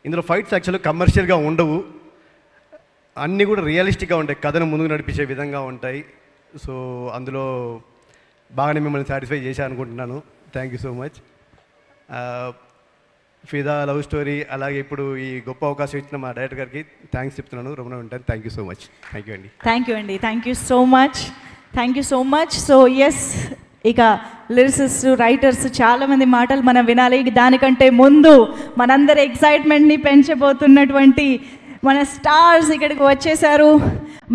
ఇందులో ఫైట్స్ యాక్చువల్గా కమర్షియల్గా ఉండవు, అన్నీ కూడా రియలిస్టిక్గా ఉంటాయి, కథను ముందుకు నడిపించే విధంగా ఉంటాయి. సో అందులో బాగానే మిమ్మల్ని సాటిస్ఫై చేశాను అనుకుంటున్నాను. Thank you so much. ఫిదా లవ్ స్టోరీ అలాగే ఇప్పుడు ఈ గొప్ప అవకాశం ఇచ్చిన మా డైరెక్టర్ గారికి థ్యాంక్స్ చెప్తున్నాను. రమణ ఉంటాను. Thank you so much. Thank you అండి. థ్యాంక్ యూ అండి. Thank you so much. Thank you so much. So yes, ఇక లిరిసిస్ట్ రైటర్స్ చాలామంది మాటలు మనం వినాలి. దానికంటే ముందు మనందరి ఎక్సైట్మెంట్ని పెంచబోతున్నటువంటి మన స్టార్స్ ఇక్కడికి వచ్చేసారు.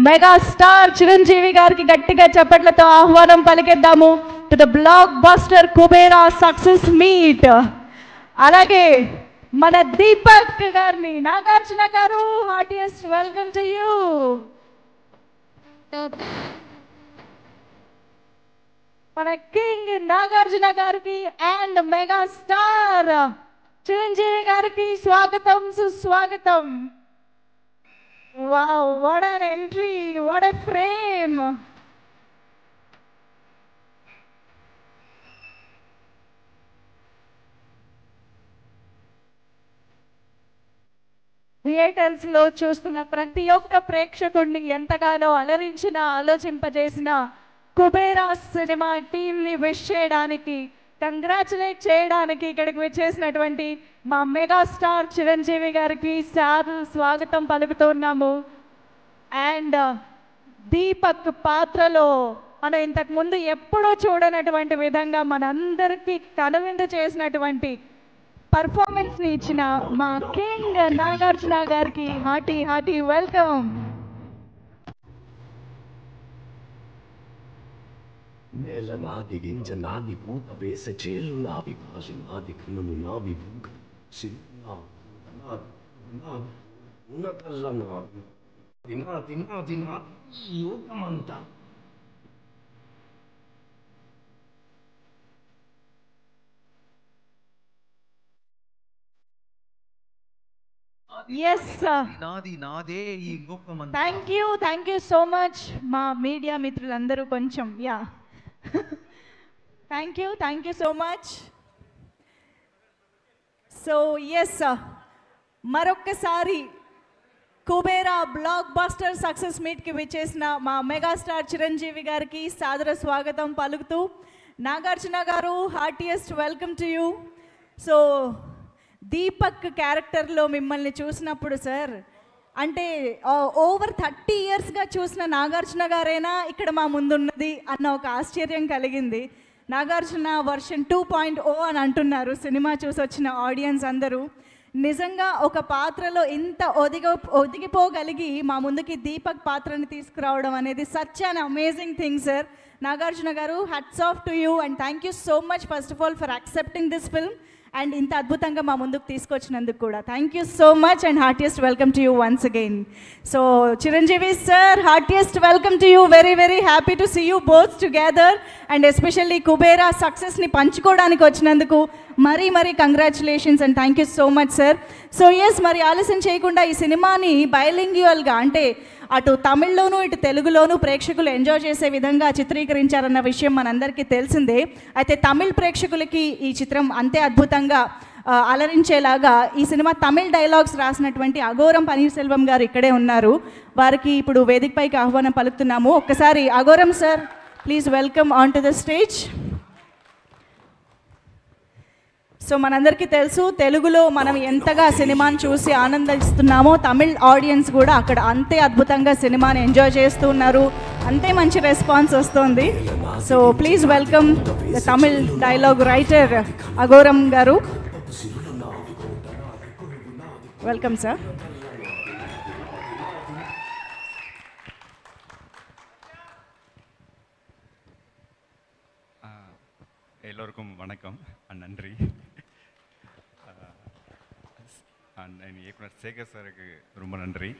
మెగా స్టార్ చిరంజీవి గారికి గట్టిగా చప్పట్లతో ఆహ్వానం పలికిద్దాము to the blockbuster Kubera success meet. అలాగే మన దీపక్ గారిని, Nagarjuna garu, heartiest welcome to you. మన కింగ్ నాగార్జున గారికి అండ్ మెగా స్టార్ చిరంజీవి గారికి స్వాగతం, సుస్వాగతం. Wow, what an entry, what a frame. థియేటర్స్లో చూస్తున్న ప్రతి ఒక్క ప్రేక్షకుడిని ఎంతగానో అలరించిన, ఆలోచింపజేసిన కుబేరా సినిమా టీంని విష్ చేయడానికి, కంగ్రాచులేట్ చేయడానికి ఇక్కడికి వచ్చేసినటువంటి మా మెగాస్టార్ చిరంజీవి గారికి స్వాగతం పలుకుతున్నాము. అండ్ దీపక్ పాత్రలో మనం ఇంతకుముందు ఎప్పుడూ చూడనటువంటి విధంగా మనందరికీ కనువిందు చేసినటువంటి పర్ఫార్మెన్స్ని ఇచ్చిన మా కింగ్ నాగార్జున గారికి హార్టీ వెల్కమ్. నేల నాది, గింజ నాది, పూత వేస చేలు నావి, భాషి నాది, కన్నులు నావి, ఉన్నతల్ల నావి, నాది యోగమంతా. థ్యాంక్ యూ సో మచ్ మా మీడియా మిత్రులందరూ. కొంచెం thank you so much. So yes, మరొక్కసారి కుబేరా బ్లాక్ బస్టర్ సక్సెస్ మీట్కి విచ్చేసిన మా మెగాస్టార్ చిరంజీవి గారికి సాదర స్వాగతం పలుకుతూ, Nagarjuna garu heartiest welcome to you. So Deepak క్యారెక్టర్లో మిమ్మల్ని చూసినప్పుడు సార్, అంటే ఓవర్ 30 ఇయర్స్గా చూసిన నాగార్జున గారైనా ఇక్కడ మా ముందున్నది అన్న ఒక ఆశ్చర్యం కలిగింది. నాగార్జున వర్షన్ 2.0 అని అంటున్నారు సినిమా చూసి వచ్చిన ఆడియన్స్ అందరూ. నిజంగా ఒక పాత్రలో ఇంత ఒదిగిపోగలిగి మా ముందుకి దీపక్ పాత్రని తీసుకురావడం అనేది such an amazing thing sir. Nagarjuna garu, hats off to you and thank you so much first of all for accepting this film and ఇంత అద్భుతంగా మా ముందుకు తీసుకొచ్చినందుకు కూడా thank you so much and heartiest welcome to you once again. So Chiranjeevi sir, heartiest welcome to you. Very happy to see you both together and especially Kubera సక్సెస్ని పంచుకోవడానికి వచ్చినందుకు మరీ congratulations and thank you so much sir. So yes, మరి ఆలస్యం చేయకుండా ఈ సినిమాని బైలింగ్యువల్గా, అంటే అటు తమిళ్లోనూ ఇటు తెలుగులోనూ ప్రేక్షకులు ఎంజాయ్ చేసే విధంగా చిత్రీకరించారన్న విషయం మనందరికీ తెలిసిందే. అయితే తమిళ్ ప్రేక్షకులకి ఈ చిత్రం అంతే అద్భుతంగా అలరించేలాగా ఈ సినిమా తమిళ్ డైలాగ్స్ రాసినటువంటి అఘోరం పన్నీర్సెల్వం గారు ఇక్కడే ఉన్నారు. వారికి ఇప్పుడు వేదికపైకి ఆహ్వానం పలుకుతున్నాము. ఒక్కసారి Aghoram sir, please welcome on to the stage. So మనందరికీ తెలుసు, తెలుగులో మనం ఎంతగా సినిమాని చూసి ఆనందిస్తున్నామో తమిళ్ ఆడియన్స్ కూడా అక్కడ అంతే అద్భుతంగా సినిమాని ఎంజాయ్ చేస్తూ ఉన్నారు, అంతే మంచి రెస్పాన్స్ వస్తుంది. So please welcome the Tamil dialogue writer Aghoram garu. Welcome sir. எல்லோருக்கும் வணக்கம் அண்ட் நன்றி. அண்ட் இயக்குனர் சேகர் சாருக்கு ரொம்ப நன்றி.